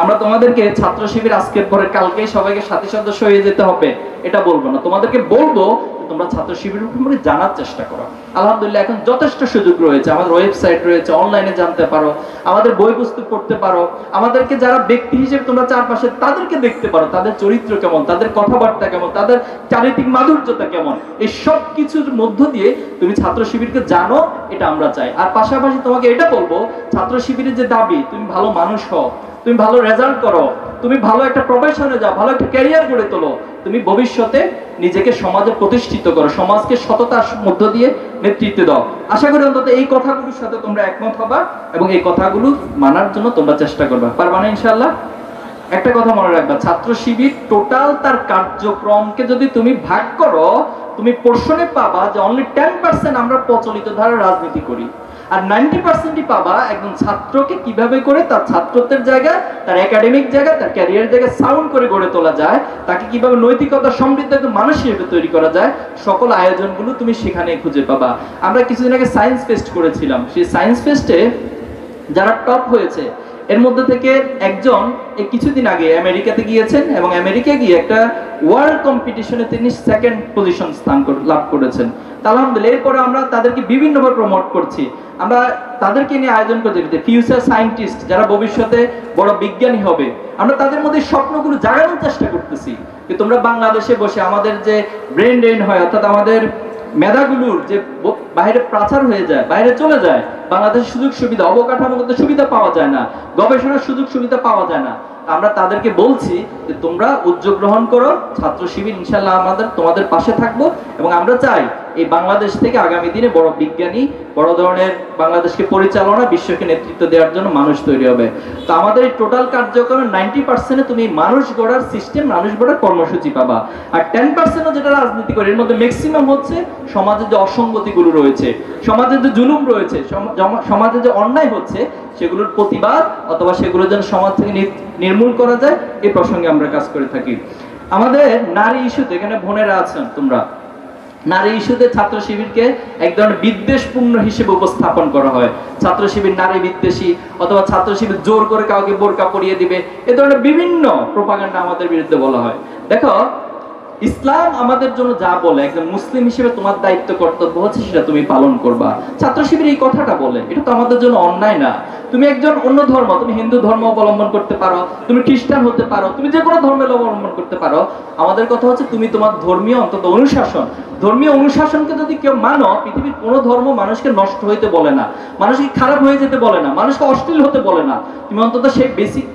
আমরা তোমাদেরকে ছাত্র শিবির আজকের পরে কালকে সবাইকে সাথী সদস্য হয়ে যেতে হবে এটা বলবো না, তোমাদেরকে বলবো তোমরা ছাত্র শিবির সম্পর্কে জানার চেষ্টা করো। আলহামদুলিল্লাহ এখন যথেষ্ট সুযোগ রয়েছে, আমাদের ওয়েবসাইট রয়েছে, অনলাইনে জানতে পারো, আমাদের বই পুস্তক পড়তে পারো, আমাদেরকে যারা ব্যক্তি হিসেবে তোমরা চারপাশে তাদেরকে দেখতে পারো, তাদের চরিত্র কেমন, তাদের কথাবার্তা কেমন, তাদের চারিত্রিক মাধুর্যতা কেমন, এই সব কিছুর মধ্য দিয়ে তুমি ছাত্র শিবিরকে জানো, এটা আমরা চাই। আর পাশাপাশি তোমাকে এটা বলবো, ছাত্র শিবিরের যে দাবি তুমি ভালো মানুষ হও, তুমি ভালো রেজাল্ট করো, তুমি ভালো একটা প্রফেশনে যাও, ভালো একটা ক্যারিয়ার গড়ে তোলো, তুমি ভবিষ্যতে নিজেকে সমাজে প্রতিষ্ঠিত করো, সমাজকে সততার মধ্য দিয়ে নেতৃত্ব দাও। আশা করি অন্তত এই কথাগুলোর সাথে তোমরা একমত হবা এবং এই কথাগুলো মানার জন্য তোমরা চেষ্টা করবা। পারবা না ইনশাআল্লাহ? একটা কথা মনে রাখবা, ছাত্র শিবির টোটাল তার কার্যক্রমকে যদি তুমি ভাগ করো, তুমি পোর্শনে পাবা যে অনলি 10% আমরা প্রচলিত ধারার রাজনীতি করি, আর 90%ই পাবা একজন ছাত্রকে কিভাবে করে তার ছাত্রত্বের জায়গা, তার একাডেমিক জায়গা, তার ক্যারিয়ার জায়গা সাউন্ড করে গড়ে তোলা যায়, তাকে কিভাবে নৈতিকতা সমৃদ্ধ একজন মানুষ হিসেবে তৈরি করা যায়, সকল আয়োজনগুলো তুমি সেখানে খুঁজে পাবা। আমরা কিছুদিন আগে সায়েন্স ফেস্ট করেছিলাম, সেই সায়েন্স ফেস্টে যারা টপ হয়েছে এর মধ্যে থেকে একজন এই কিছুদিন আগে আমেরিকাতে গিয়েছেন এবং আমেরিকায় গিয়ে একটা ওয়ার্ল্ড কম্পিটিশনে তিনি সেকেন্ড পজিশন স্থান লাভ করেছেন। আলহামদুলিল্লাহ, এরপরে আমরা তাদেরকে বিভিন্নভাবে প্রমোট করছি, আমরা তাদেরকে নিয়ে আয়োজন করতে ফিউচার সায়েন্টিস্ট যারা ভবিষ্যতে বড় বিজ্ঞানী হবে, আমরা তাদের মধ্যে স্বপ্নগুলো জাগানোর চেষ্টা করতেছি। যে তোমরা বাংলাদেশে বসে আমাদের যে ব্রেন ড্রেন হয়, অর্থাৎ আমাদের মেধাগুলোর যে বাইরে পাচার হয়ে যায়, বাইরে চলে যায়, বাংলাদেশের সুযোগ সুবিধা, অবকাঠামোগত সুবিধা পাওয়া যায় না, গবেষণার সুযোগ সুবিধা পাওয়া যায় না, আমরা তাদেরকে বলছি যে তোমরা উদ্যোগ গ্রহণ করো, ছাত্র শিবির ইনশাআল্লাহ আমাদের তোমাদের পাশে থাকবো এবং আমরা চাই এই বাংলাদেশ থেকে আগামী দিনে বড় বিজ্ঞানী, বড় ধরনের বাংলাদেশকে পরিচালনা, বিশ্বকে নেতৃত্ব দেওয়ার জন্য মানুষ তৈরি হবে। তো আমাদের এই টোটাল কার্যক্রমের 90% তুমি মানুষ গড়ার সিস্টেম, মানুষ গড়ার কর্মসূচি পাবা, আর 10% যেটা রাজনীতি করে এর মধ্যে ম্যাক্সিমাম হচ্ছে সমাজের যে অসঙ্গতিগুলো রয়েছে, সমাজের যে জুলুম রয়েছে, সমাজে যে অন্যায় হচ্ছে সেগুলোর প্রতিবাদ অথবা সেগুলো যেন সমাজ থেকে নির্মূল করা যায়, এই প্রসঙ্গে আমরা কাজ করে থাকি। আমাদের নারী ইস্যুতে, এখানে বোনেরা আছেন তোমরা, নারী ইস্যুতে ছাত্র শিবিরকে এক ধরনের বিদ্বেষপূর্ণ হিসেবে উপস্থাপন করা হয়, ছাত্র শিবির নারী বিদ্বেষী অথবা ছাত্র শিবির জোর করে কাউকে বোরকা পরিয়ে দিবে, এ ধরনের বিভিন্ন প্রোপাগান্ডা আমাদের বিরুদ্ধে বলা হয়। দেখো, ইসলাম আমাদের জন্য যা বলে, একজন মুসলিম হিসেবে তোমার দায়িত্ব কর্তব্য হচ্ছে সেটা তুমি পালন করবা। ছাত্র শিবির এই কথাটা বলে, এটা তো আমাদের জন্য অন্যায় না। তুমি একজন অন্য ধর্ম, তুমি হিন্দু ধর্ম অবলম্বন করতে পারো, তুমি খ্রিস্টান হতে পারো, তুমি যে কোনো ধর্মের অবলম্বন করতে পারো, আমাদের কথা হচ্ছে তুমি তোমার ধর্মীয় অন্তত অনুশাসন, ধর্মীয় অনুশাসনকে যদি কেউ মানো, পৃথিবীর কোনো ধর্ম মানুষকে নষ্ট হইতে বলে না, মানুষকে খারাপ হয়ে যেতে বলে না, মানুষকে অশ্লীল হতে বলে না, তুমি অন্তত সেই বেসিক